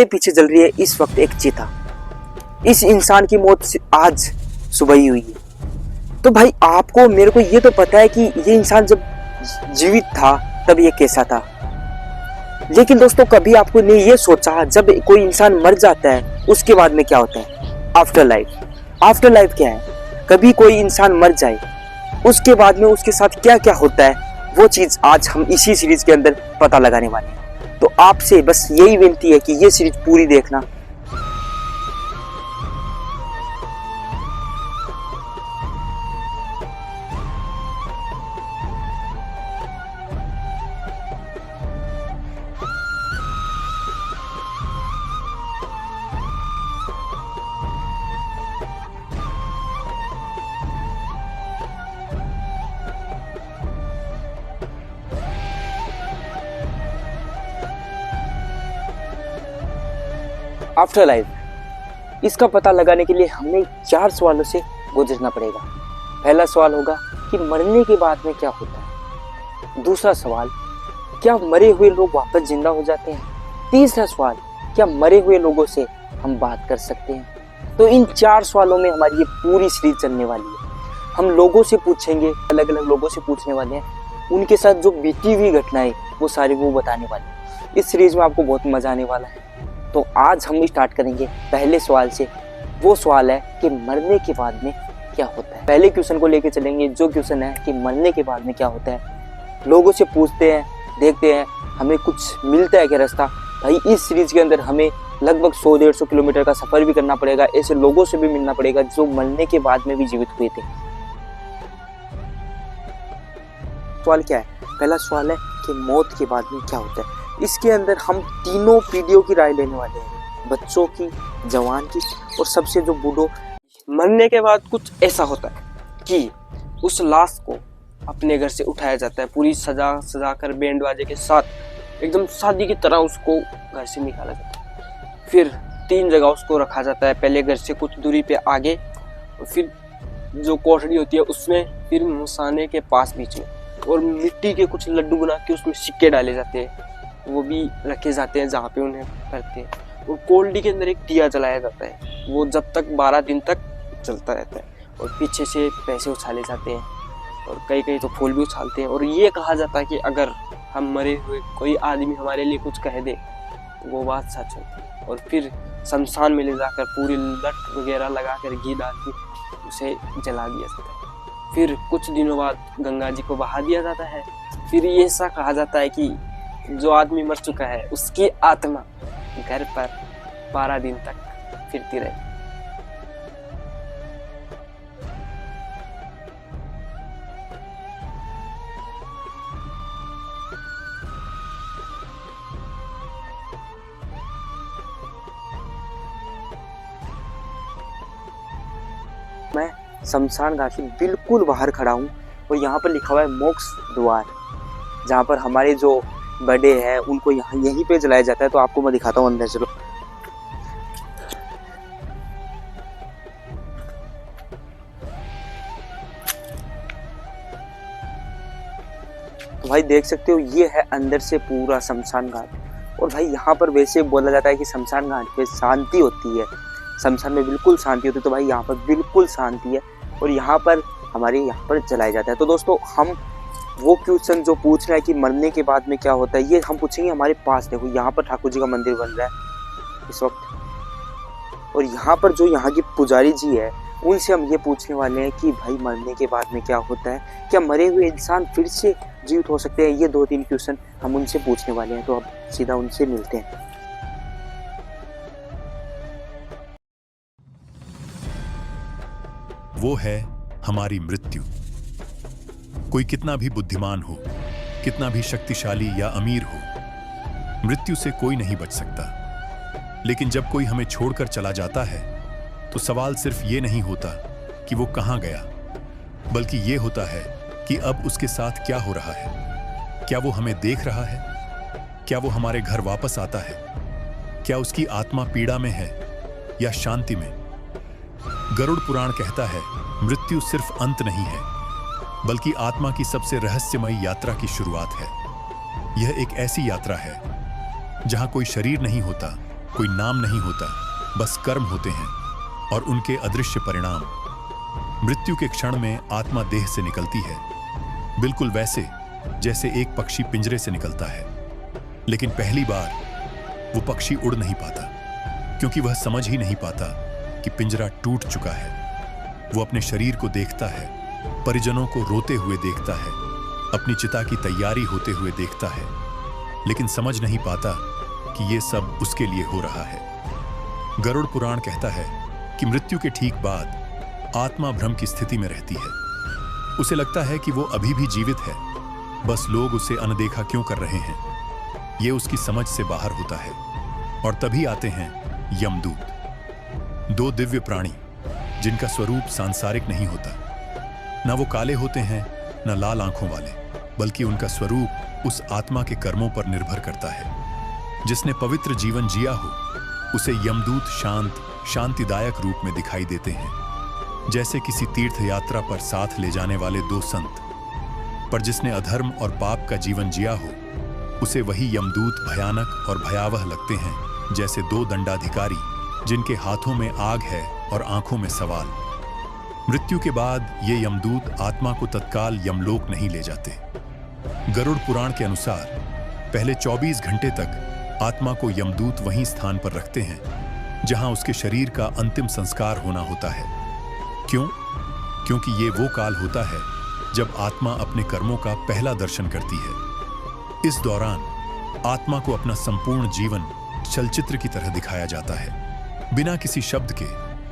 पीछे जल रही है इस वक्त एक चिता। इस इंसान की मौत आज सुबह ही हुई है। तो भाई आपको मेरे को ये तो पता है कि ये इंसान जब जीवित था तब ये कैसा था, लेकिन दोस्तों कभी आपको ने ये सोचा जब कोई इंसान मर जाता है उसके बाद में क्या होता है? After life. आफ्टर लाइफ क्या है? कभी कोई इंसान मर जाए उसके बाद में उसके साथ क्या क्या होता है, वो चीज आज हम इसी सीरीज के अंदर पता लगाने वाले हैं। तो आपसे बस यही विनती है कि ये सीरीज पूरी देखना। आफ्टर लाइफ, इसका पता लगाने के लिए हमें 4 सवालों से गुजरना पड़ेगा। पहला सवाल होगा कि मरने के बाद में क्या होता है। दूसरा सवाल, क्या मरे हुए लोग वापस जिंदा हो जाते हैं। तीसरा सवाल, क्या मरे हुए लोगों से हम बात कर सकते हैं। तो इन 4 सवालों में हमारी ये पूरी सीरीज चलने वाली है। हम लोगों से पूछेंगे, अलग अलग लोगों से पूछने वाले हैं, उनके साथ जो बीती हुई घटनाएं वो सारी वो बताने वाले हैं। इस सीरीज में आपको बहुत मजा आने वाला है। तो आज हम स्टार्ट करेंगे पहले सवाल से। वो सवाल है कि मरने के बाद में क्या होता है। पहले क्वेश्चन को लेके चलेंगे, जो क्वेश्चन है कि मरने के बाद में क्या होता है। लोगों से पूछते हैं, देखते हैं हमें कुछ मिलता है क्या रास्ता। भाई इस सीरीज के अंदर हमें लगभग 100-150 किलोमीटर का सफर भी करना पड़ेगा, ऐसे लोगों से भी मिलना पड़ेगा जो मरने के बाद में भी जीवित हुए थे। सवाल क्या है? पहला सवाल है कि मौत के बाद में क्या होता है। इसके अंदर हम तीनों पीढ़ियों की राय लेने वाले हैं, बच्चों की, जवान की और सबसे जो बूढ़ों। मरने के बाद कुछ ऐसा होता है कि उस लाश को अपने घर से उठाया जाता है, पूरी सजा कर बैंड बाजे के साथ एकदम शादी की तरह उसको घर से निकाला जाता है। फिर 3 जगह उसको रखा जाता है, पहले घर से कुछ दूरी पे आगे, और फिर जो कोठरी होती है उसमें, फिर मसाने के पास बीच में, और मिट्टी के कुछ लड्डू बना के उसमें सिक्के डाले जाते हैं, वो भी रखे जाते हैं जहाँ पे उन्हें करते हैं। और कोल्डी के अंदर एक दिया जलाया जाता है, वो जब तक 12 दिन तक चलता रहता है। और पीछे से पैसे उछाले जाते हैं और कई तो फूल भी उछालते हैं। और ये कहा जाता है कि अगर हम मरे हुए कोई आदमी हमारे लिए कुछ कह दे तो वो बात सच होती है। और फिर शमशान में ले जाकर पूरी लट वगैरह लगा कर घी डाल के उसे जला दिया जाता है। फिर कुछ दिनों बाद गंगा जी को बहा दिया जाता है। फिर ये ऐसा कहा जाता है कि जो आदमी मर चुका है उसकी आत्मा घर पर 12 दिन तक फिरती रहे। मैं शमशान घाट के बिल्कुल बाहर खड़ा हूँ और यहाँ पर लिखा हुआ है मोक्ष द्वार, जहाँ पर हमारे जो बड़े हैं उनको यहाँ यहीं पे जलाया जाता है। तो आपको मैं दिखाता हूँ अंदर, चलो। तो भाई देख सकते हो ये है अंदर से पूरा शमशान घाट। और भाई यहाँ पर वैसे बोला जाता है कि शमशान घाट पे शांति होती है, शमशान में बिल्कुल शांति होती है। तो भाई यहाँ पर बिल्कुल शांति है और यहाँ पर हमारे यहाँ पर जलाया जाता है। तो दोस्तों हम वो क्वेश्चन जो पूछ रहे हैं कि मरने के बाद में क्या होता है, ये हम पूछेंगे हमारे पास। देखो यहाँ पर ठाकुर जी का मंदिर बन रहा है इस वक्त, और यहाँ पर जो यहाँ की पुजारी जी है उनसे हम ये पूछने वाले हैं कि भाई मरने के बाद में क्या होता है, क्या मरे हुए इंसान फिर से जीवित हो सकते हैं। ये 2-3 क्वेश्चन हम उनसे पूछने वाले हैं। तो अब सीधा उनसे मिलते हैं। वो है हमारी मृत्यु। कोई कितना भी बुद्धिमान हो, कितना भी शक्तिशाली या अमीर हो, मृत्यु से कोई नहीं बच सकता। लेकिन जब कोई हमें छोड़कर चला जाता है तो सवाल सिर्फ ये नहीं होता कि वो कहां गया, बल्कि ये होता है कि अब उसके साथ क्या हो रहा है। क्या वो हमें देख रहा है? क्या वो हमारे घर वापस आता है? क्या उसकी आत्मा पीड़ा में है या शांति में? गरुड़ पुराण कहता है, मृत्यु सिर्फ अंत नहीं है, बल्कि आत्मा की सबसे रहस्यमयी यात्रा की शुरुआत है। यह एक ऐसी यात्रा है जहां कोई शरीर नहीं होता, कोई नाम नहीं होता, बस कर्म होते हैं और उनके अदृश्य परिणाम। मृत्यु के क्षण में आत्मा देह से निकलती है, बिल्कुल वैसे जैसे एक पक्षी पिंजरे से निकलता है। लेकिन पहली बार वो पक्षी उड़ नहीं पाता, क्योंकि वह समझ ही नहीं पाता कि पिंजरा टूट चुका है। वो अपने शरीर को देखता है, परिजनों को रोते हुए देखता है, अपनी चिता की तैयारी होते हुए देखता है, लेकिन समझ नहीं पाता कि ये सब उसके लिए हो रहा है। गरुड़ पुराण कहता है कि मृत्यु के ठीक बाद आत्मा भ्रम की स्थिति में रहती है। उसे लगता है कि वो अभी भी जीवित है, बस लोग उसे अनदेखा क्यों कर रहे हैं। ये उसकी समझ से बाहर होता है। और तभी आते हैं यमदूत, दो दिव्य प्राणी जिनका स्वरूप सांसारिक नहीं होता। न वो काले होते हैं, न लाल आंखों वाले, बल्कि उनका स्वरूप उस आत्मा के कर्मों पर निर्भर करता है। जिसने पवित्र जीवन जिया हो उसे यमदूत शांत, शांतिदायक रूप में दिखाई देते हैं, जैसे किसी तीर्थ यात्रा पर साथ ले जाने वाले दो संत। पर जिसने अधर्म और पाप का जीवन जिया हो उसे वही यमदूत भयानक और भयावह लगते हैं, जैसे दो दंडाधिकारी जिनके हाथों में आग है और आंखों में सवाल। मृत्यु के बाद ये यमदूत आत्मा को तत्काल यमलोक नहीं ले जाते। गरुड़ पुराण के अनुसार पहले 24 घंटे तक आत्मा को यमदूत वहीं स्थान पर रखते हैं जहां उसके शरीर का अंतिम संस्कार होना होता है। क्यों? क्योंकि ये वो काल होता है जब आत्मा अपने कर्मों का पहला दर्शन करती है। इस दौरान आत्मा को अपना संपूर्ण जीवन चलचित्र की तरह दिखाया जाता है, बिना किसी शब्द के,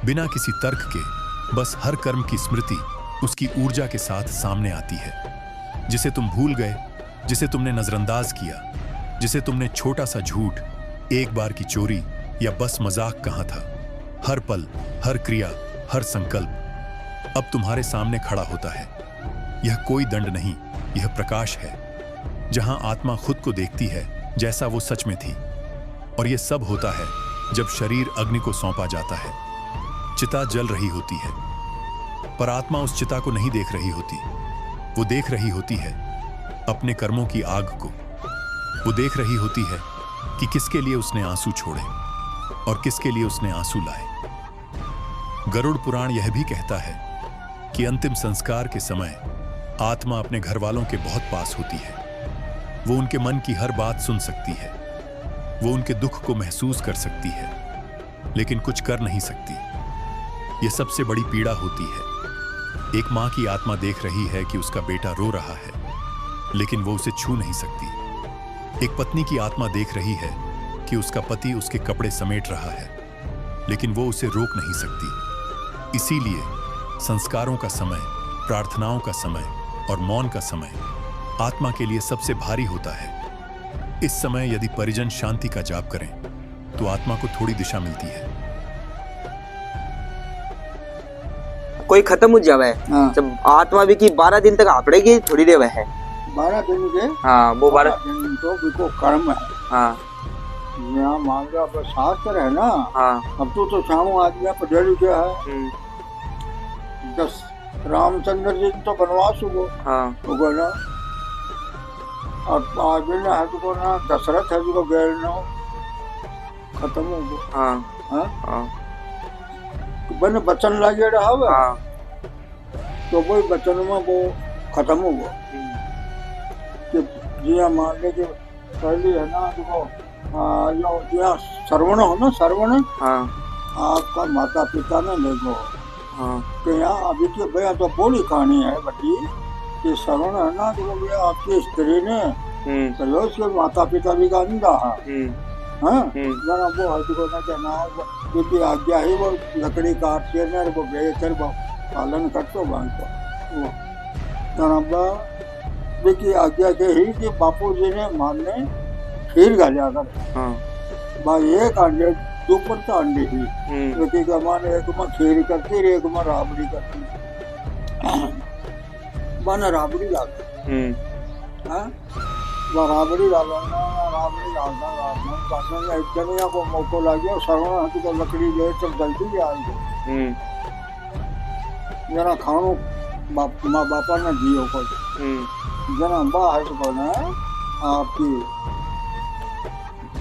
बिना किसी तर्क के। बस हर कर्म की स्मृति उसकी ऊर्जा के साथ सामने आती है। जिसे तुम भूल गए, जिसे तुमने नजरअंदाज किया, जिसे तुमने छोटा सा झूठ, एक बार की चोरी या बस मजाक कहा था, हर पल, हर क्रिया, हर संकल्प अब तुम्हारे सामने खड़ा होता है। यह कोई दंड नहीं, यह प्रकाश है, जहां आत्मा खुद को देखती है जैसा वो सच में थी। और यह सब होता है जब शरीर अग्नि को सौंपा जाता है। चिता जल रही होती है, पर आत्मा उस चिता को नहीं देख रही होती। वो देख रही होती है अपने कर्मों की आग को। वो देख रही होती है कि किसके लिए उसने आंसू छोड़े और किसके लिए उसने आंसू लाए। गरुड़ पुराण यह भी कहता है कि अंतिम संस्कार के समय आत्मा अपने घर वालों के बहुत पास होती है। वो उनके मन की हर बात सुन सकती है, वो उनके दुख को महसूस कर सकती है, लेकिन कुछ कर नहीं सकती। यह सबसे बड़ी पीड़ा होती है। एक मां की आत्मा देख रही है कि उसका बेटा रो रहा है, लेकिन वो उसे छू नहीं सकती। एक पत्नी की आत्मा देख रही है कि उसका पति उसके कपड़े समेट रहा है, लेकिन वो उसे रोक नहीं सकती। इसीलिए संस्कारों का समय, प्रार्थनाओं का समय और मौन का समय आत्मा के लिए सबसे भारी होता है। इस समय यदि परिजन शांति का जाप करें तो आत्मा को थोड़ी दिशा मिलती है। कोई खत्म हो जावे, हाँ। जब आत्मा भी की 12 दिन तक आपड़ेगी थोड़ी देर है। 12 दिन के, हाँ वो 12 दिन तो बिल्कुल कर्म है। हाँ यहाँ मान लो अब शास्त्र है ना। हाँ अब तो शाम आदमी पढ़े लिखे है। 10 रामचंद्र जी तो बनवास हुआ, हाँ होगा ना। और आज है तो ना दशरथ है जो गैर ना खत्म हो गया। हाँ हाँ हाँ बन बचन लगे रहा है, हाँ तो वही बचन में वो खत्म हो गया। कि जी मान ले कि पहले है ना देखो, जो श्रवण हो ना, श्रवण हाँ आपका माता पिता ने देखो हाँ कि यहाँ अभी की भैया तो बोली कहानी है बटी कि श्रवण है ना देखो भैया आपकी स्त्री ने तो उसके माता पिता भी का नहीं रहा। हाँ जरा वो है देखो ना क्या ना क्योंकि आज्ञा ही वो लकड़ी काटते ना वो बेचकर वो पालन करते बांध को वो जरा देखिए आज्ञा के ही कि बापू जी ने मानने खीर गालिया कर। हाँ भाई एक अंडे दो पर तो अंडे ही क्योंकि माने एक में खीर करती एक में राबड़ी करती माने राबड़ी डालती। हाँ राबड़ी डालना राबड़ी डालना एक जनिया को मौको लगे सरवण हाथी को लकड़ी गए तो जल्दी भी आ गए जना खानो माँ बापा ने दियो को जना बा है तो ना आपकी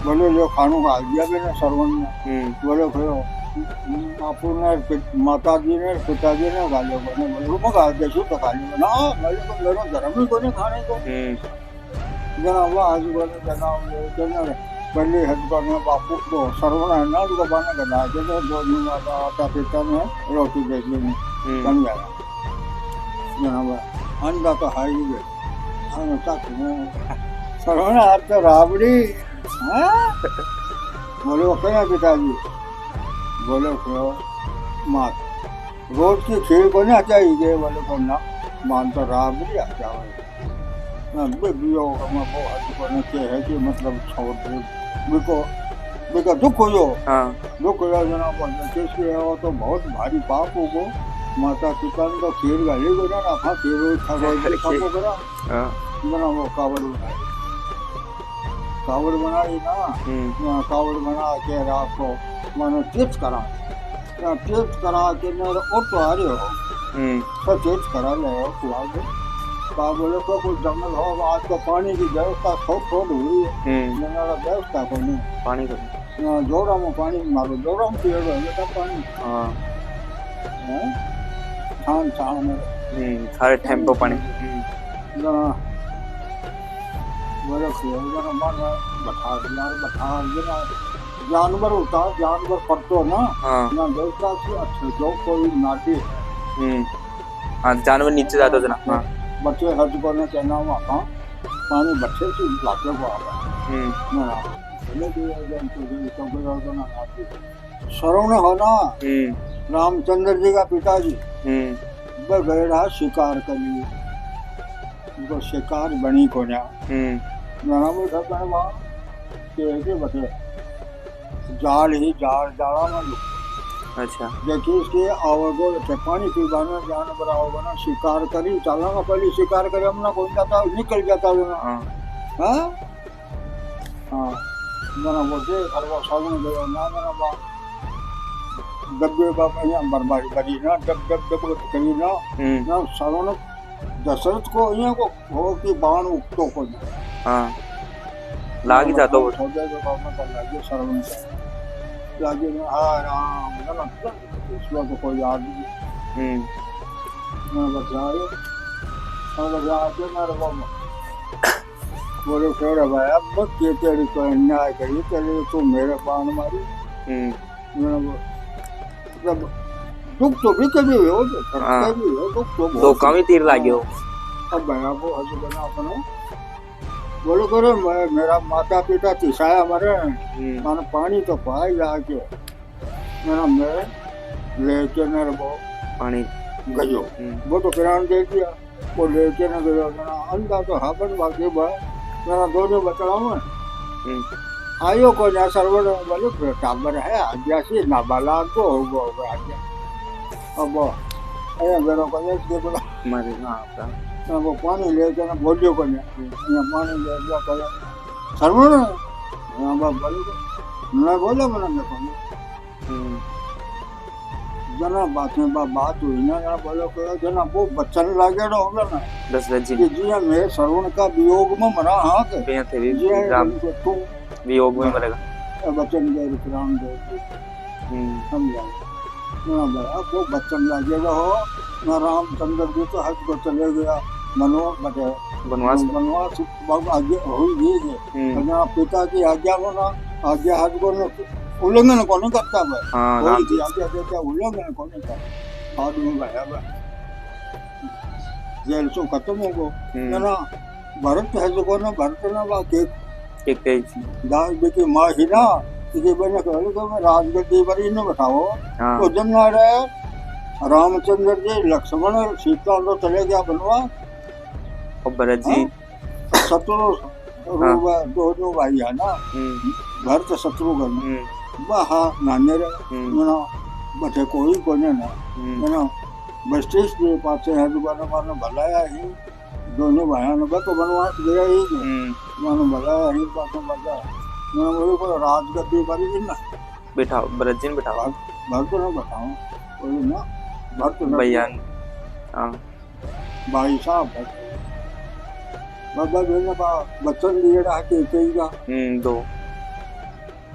बोले लो खानों का दिया मैंने श्रवण ने बोले खो बापू ने माता जी ने पिताजी ने गालियों बने बोले वो गा दे शू तो गालियों ना मेरे को मेरा धर्म ही कोने खाने को जना वो आज बोले जना जना पहले हद करने बापू को श्रवण है ना उसको बना करना है जैसे दो दिन माता पिता ने रोटी दे दी बन गया जना वो अंडा तो हाई गए हम तक श्रवण आप तो राबड़ी बोले वो क्या पिताजी बोले मात रोज की खीर को नहीं अच्छा ही गए बोले को ना मान तो राबड़ी आ जाओ बियो हम वो हद को न के है कि मतलब छोड़ दे बिको दुख हो दुख हो जना बोले कैसे है वो तो बहुत भारी पाप हो गो माता पिता ने तो खीर गाली को ना खा खीर खा को करा जना वो कावड़ बनाई ना कावड़ बना के रात को मानो तीर्थ करा के मेरे ऑटो आ रहे हो तो तीर्थ करा ले हो कुआगे का बोले को कुछ जंगल हो आज तो पानी की व्यवस्था थोड़ी हुई है मेरा व्यवस्था को नहीं पानी को जोड़ा में पानी मारो जोड़ा में पेड़ है तो पानी छान छान सारे टाइम पे पानी बोले मन बैठा जना जानवर होता जानवर पड़तो ना ना देवता से अच्छे जो कोई नाटी जानवर नीचे जाता था ना बच्चे हज को ने कहना वहाँ पानी बच्चे से लाके को आ गया श्रवण होना रामचंद्र जी का पिताजी वह गए रहा शिकार करिए उनको शिकार बनी को ना वहाँ के बचे जाल ही जाला में अच्छा देखिए इसके आवगो के पानी पीवाना जानवर आओगे ना शिकार करी चलाना पहले शिकार करे हमने कौन जाता निकल जाता ना हाँ हाँ मना बोलते और वो सामने गया ना मना बा डब्बे बाप यहाँ बर्बादी करी ना डब करी ना सालों दशरथ को यहाँ को हो कि बाण उगतो को हाँ लागी जाता वो सोचा जो काम में लागे सरवन लागे ना हाँ राम ना इसमें तो कोई याद नहीं मैं बचाए और बचाते ना रहा बोले फिर भाई अब मत ये तेरी को अन्याय करी तेरे तो मेरे बाण मारी मतलब दुख तो भी कभी हो दुख तो दो कमी तीर लागे हो अब भैया को हज बना अपना बोलो करे मेरा माता पिता तिसाया मरे मैंने पानी तो पाए जाके मेरा मैं लेके मेरे वो पानी गयो वो तो किरान दे दिया वो लेके न गयो मेरा अंधा तो हाबन बाकी भाई मेरा दोनों बचड़ा में आयो को ना सर्वर बोले टाबर है आज्ञा से नाबालग को होगा आज्ञा अब अरे मेरे को ये बोला मारे ना आपका ना वो पानी लेके ना बोलियो को ना पानी ले लिया कर सर्वर ना बाप बोले मैं बोला मना मैं को जना बात में बात हुई ना बोलो को जना वो बच्चन लागे ना होगा ना 10 बजे जी मैं श्रवण का वियोग में मरा हाँ के बेया थे राम तू वियोग में मरेगा बच्चन दे राम दे समझा ना भाई वो बच्चन लागे हो ना रामचंद्र जी तो हज को चले गया बनवास आगे हो गई है पिता की आज्ञा को ना आज्ञा हज को उल्लंघन को नहीं करता भाई कोई भी आज्ञा देता उल्लंघन को नहीं करता आदमी भाया जेल से खत्म हो गो ना भरत हज को ना भरत ना बाकी एक दास बेटी माँ ही ना इसे बने कहलो तो मैं राजगद्दी पर ही न बताओ तो जन रहे रामचंद्र जी लक्ष्मण सीता तो चले गया बनवा और भरत जी शत्रु दोनों भाई है ना भरत शत्रुघ्न वहा नाने रहे बटे कोई कोने ना वशिष्ठ के पास है दुकान मानो भलाया ही दोनों भाइयों ने तो बनवास गया ही मानो भलाया ही पास बजा मैं बोले को राजगद्दी पर ही ना बैठाओ भरत जी ने बैठाओ भरत ना बताओ कोई ना भरत भैया हां भाई साहब बाबा ने बच्चन लिए रहा के कई का दो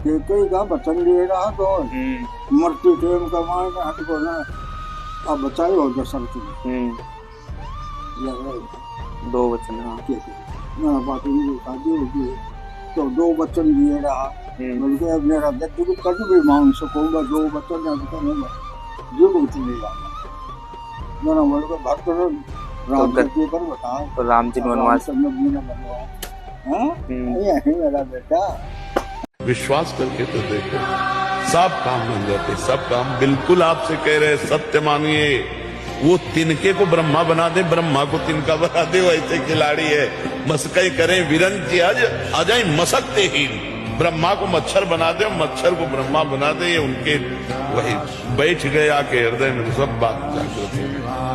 कई का वचन दिए रहा तो मरती टेम का मायने हट को ना अब बचाई हो दशरथ ने दो वचन। हाँ मेरा बात उनकी शादी होगी तो दो वचन दिए रहा, बल्कि अब मेरा व्यक्ति को कभी भी मांग सकूंगा, दो वचन जरूर चले जाना। मेरा बोल को भक्त ने राम जी पर बता तो राम जी वनवास यही मेरा बेटा। विश्वास करके तो देखो, सब काम बन जाते, सब काम बिल्कुल आपसे कह रहे, सत्य मानिए। वो तिनके को ब्रह्मा बना दे, ब्रह्मा को तिनका बना दे, वैसे खिलाड़ी है। मस्कई करें विरंची आ जाए मसकते ही, ब्रह्मा को मच्छर बना दे, मच्छर को ब्रह्मा बना दे, ये उनके वही बैठ गए आके हृदय में सब बात जागृत है।